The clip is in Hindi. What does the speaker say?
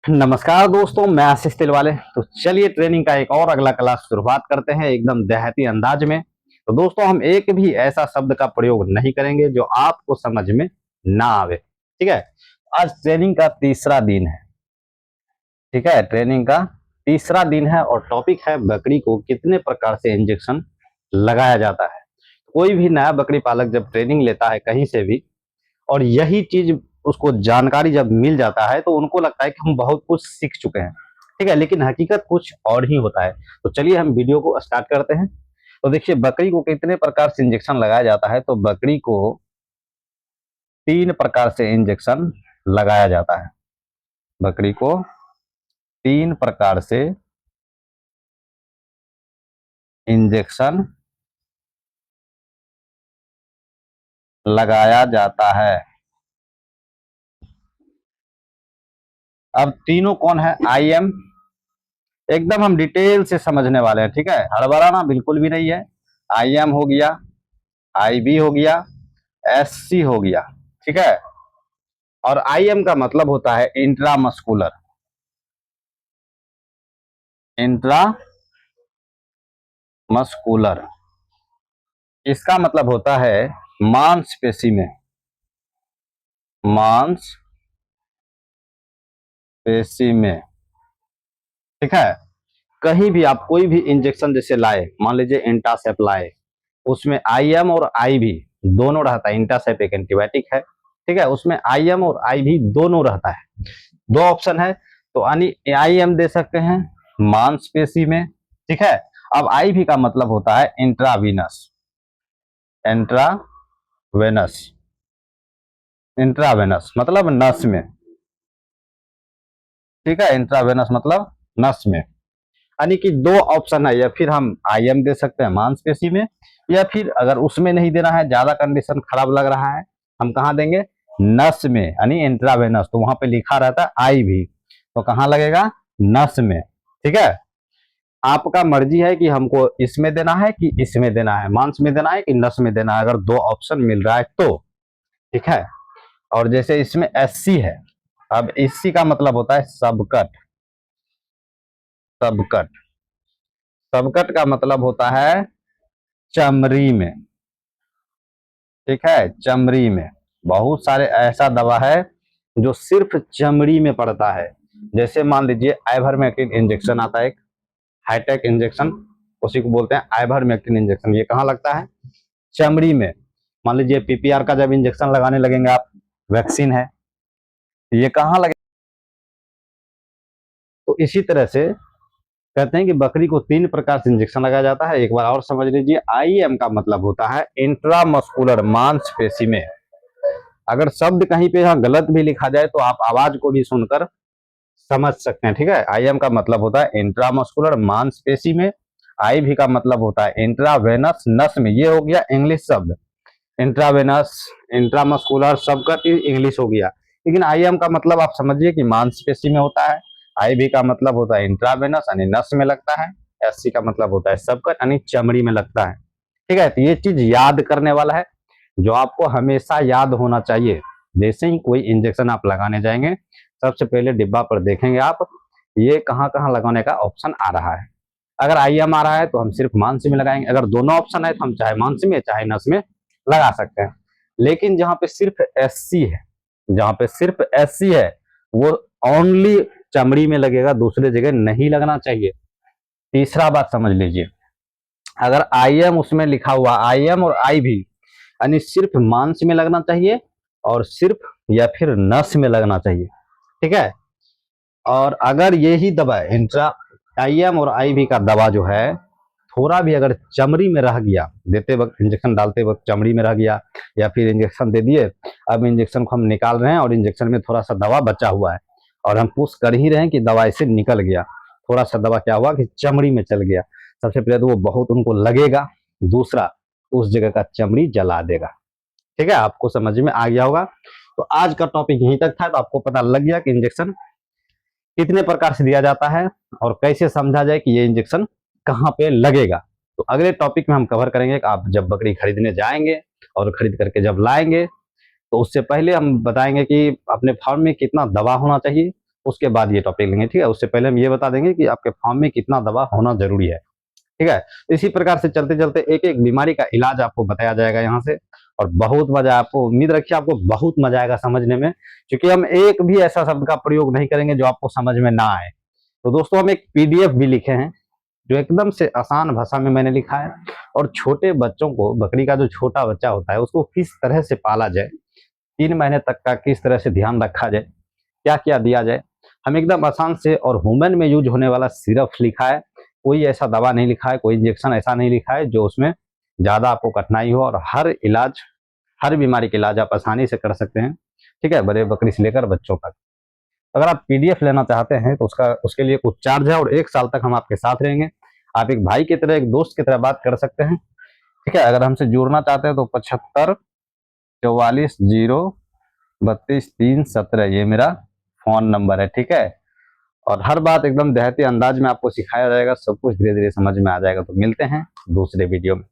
नमस्कार दोस्तों, मैं आशीष तिलवाले। तो चलिए ट्रेनिंग का एक और अगला क्लास शुरुआत करते हैं एकदम देहाती अंदाज में। तो दोस्तों हम एक भी ऐसा शब्द का प्रयोग नहीं करेंगे जो आपको समझ में ना आवे। ठीक है। आज ट्रेनिंग का तीसरा दिन है। ठीक है, ट्रेनिंग का तीसरा दिन है और टॉपिक है बकरी को कितने प्रकार से इंजेक्शन लगाया जाता है। कोई भी नया बकरी पालक जब ट्रेनिंग लेता है कहीं से भी और यही चीज उसको जानकारी जब मिल जाता है तो उनको लगता है कि हम बहुत कुछ सीख चुके हैं। ठीक है, लेकिन हकीकत कुछ और ही होता है। तो चलिए हम वीडियो को स्टार्ट करते हैं। तो देखिए बकरी को कितने प्रकार से इंजेक्शन लगाया जाता है। तो बकरी को 3 प्रकार से इंजेक्शन लगाया जाता है। बकरी को 3 प्रकार से इंजेक्शन लगाया जाता है। अब तीनों कौन है? IM एकदम हम डिटेल से समझने वाले हैं। ठीक है, हड़बड़ाना बिल्कुल भी नहीं है। IM हो गया, IB हो गया, SC हो गया। ठीक है, और IM का मतलब होता है इंट्रामस्कुलर। इंट्रामस्कुलर इसका मतलब होता है मांसपेशी में, मांसपेशी में। ठीक है, कहीं भी आप कोई भी इंजेक्शन जैसे लाए, मान लीजिए इंटासेप लाए, उसमें IM और IV दोनों रहता है। इंटासेप एक एंटीबायोटिक है। ठीक है, उसमें IM और IV दोनों रहता है। दो ऑप्शन है, तो IM दे सकते हैं मांसपेशी में। ठीक है, अब IV का मतलब होता है इंट्रावीनस। इंट्रावेनस, इंट्रावेनस मतलब नस में। ठीक है, इंट्रावेनस मतलब नस में। यानी कि दो ऑप्शन है, या फिर हम IM दे सकते हैं मांसपेशी में, या फिर अगर उसमें नहीं देना है, ज्यादा कंडीशन खराब लग रहा है, हम कहाँ देंगे? नस में, यानी इंट्रावेनस। तो वहां पे लिखा रहता है IV, तो कहाँ लगेगा? नस में। ठीक है, आपका मर्जी है कि हमको इसमें देना है कि इसमें देना है, मांस में देना है कि नस में देना है, अगर दो ऑप्शन मिल रहा है तो। ठीक है, और जैसे इसमें SC है, अब SC का मतलब होता है सबकट। सबकट, सबकट का मतलब होता है चमड़ी में। ठीक है, चमड़ी में। बहुत सारे ऐसा दवा है जो सिर्फ चमड़ी में पड़ता है। जैसे मान लीजिए आइवरमेक्टिन इंजेक्शन आता है, एक हाईटेक इंजेक्शन, उसी को बोलते हैं आइवरमेक्टिन इंजेक्शन। ये कहाँ लगता है? चमड़ी में। मान लीजिए PPR का जब इंजेक्शन लगाने लगेंगे आप, वैक्सीन है, ये कहाँ लगे? तो इसी तरह से कहते हैं कि बकरी को 3 प्रकार से इंजेक्शन लगाया जाता है। एक बार और समझ लीजिए, IM का मतलब होता है इंट्रामस्कुलर, मांसपेशी में। अगर शब्द कहीं पे यहाँ गलत भी लिखा जाए तो आप आवाज को भी सुनकर समझ सकते हैं। ठीक है, IM का मतलब होता है इंट्रामस्कुलर, मांसपेशी में। IV का मतलब होता है इंट्रावेनस, नस में। ये हो गया इंग्लिश शब्द, इंट्रावेनस, इंट्रामस्कुलर, सबका इंग्लिश हो गया। लेकिन IM का मतलब आप समझिए कि मांसपेशी में होता है। IV का मतलब होता है इंट्रावेनस, यानी नस में लगता है। SC का मतलब होता है सबका, यानी चमड़ी में लगता है। ठीक है, तो ये चीज याद करने वाला है, जो आपको हमेशा याद होना चाहिए। जैसे ही कोई इंजेक्शन आप लगाने जाएंगे, सबसे पहले डिब्बा पर देखेंगे आप, ये कहाँ कहाँ लगाने का ऑप्शन आ रहा है। अगर IM आ रहा है तो हम सिर्फ मांस में लगाएंगे, अगर दोनों ऑप्शन है तो हम चाहे मांस में चाहे नस में लगा सकते हैं। लेकिन जहां पे सिर्फ SC है, जहां पे सिर्फ SC है, वो ओनली चमड़ी में लगेगा, दूसरे जगह नहीं लगना चाहिए। तीसरा बात समझ लीजिए, अगर IM उसमें लिखा हुआ, IM और IV, यानी सिर्फ मांस में लगना चाहिए और सिर्फ या फिर नस में लगना चाहिए। ठीक है, और अगर यही दवा इंट्रा IM और IV का दवा जो है, थोड़ा भी अगर चमड़ी में रह गया, देते वक्त, इंजेक्शन डालते वक्त चमड़ी में रह गया, या फिर इंजेक्शन दे दिए, अब इंजेक्शन को हम निकाल रहे हैं और इंजेक्शन में थोड़ा सा दवा बचा हुआ है और हम पुश कर ही रहे हैं कि दवा इससे निकल गया, थोड़ा सा दवा क्या हुआ कि चमड़ी में चल गया, सबसे पहले तो वो बहुत उनको लगेगा, दूसरा उस जगह का चमड़ी जला देगा। ठीक है, आपको समझ में आ गया होगा। तो आज का टॉपिक यहीं तक था। तो आपको पता लग गया कि इंजेक्शन कितने प्रकार से दिया जाता है और कैसे समझा जाए कि ये इंजेक्शन कहाँ पे लगेगा। तो अगले टॉपिक में हम कवर करेंगे कि आप जब बकरी खरीदने जाएंगे और खरीद करके जब लाएंगे, तो उससे पहले हम बताएंगे कि अपने फार्म में कितना दवा होना चाहिए, उसके बाद ये टॉपिक लेंगे, ठीक है। उससे पहले हम ये बता देंगे कि आपके फार्म में कितना दवा होना जरूरी है, ठीक है। इसी प्रकार से चलते चलते एक एक बीमारी का इलाज आपको बताया जाएगा यहाँ से, और बहुत मजा, आपको उम्मीद रखिए आपको बहुत मजा आएगा समझने में, क्योंकि हम एक भी ऐसा शब्द का प्रयोग नहीं करेंगे जो आपको समझ में ना आए। तो दोस्तों हम एक पीडीएफ भी लिखे हैं जो एकदम से आसान भाषा में मैंने लिखा है, और छोटे बच्चों को, बकरी का जो छोटा बच्चा होता है उसको किस तरह से पाला जाए, 3 महीने तक का किस तरह से ध्यान रखा जाए, क्या क्या दिया जाए, हम एकदम आसान से, और ह्यूमन में यूज होने वाला सिर्फ लिखा है, कोई ऐसा दवा नहीं लिखा है, कोई इंजेक्शन ऐसा नहीं लिखा है जो उसमें ज्यादा आपको कठिनाई हो, और हर इलाज, हर बीमारी का इलाज आप आसानी से कर सकते हैं, ठीक है, बड़े बकरी से लेकर बच्चों तक। अगर आप पीडीएफ लेना चाहते हैं तो उसके लिए कुछ चार्ज है, और 1 साल तक हम आपके साथ रहेंगे। आप एक भाई की तरह, एक दोस्त की तरह बात कर सकते हैं, ठीक है। अगर हमसे जुड़ना चाहते हैं तो 75 44 0 32 3 17 ये मेरा फोन नंबर है, ठीक है। और हर बात एकदम देहाती अंदाज में आपको सिखाया जाएगा, सब कुछ धीरे धीरे समझ में आ जाएगा। तो मिलते हैं दूसरे वीडियो में।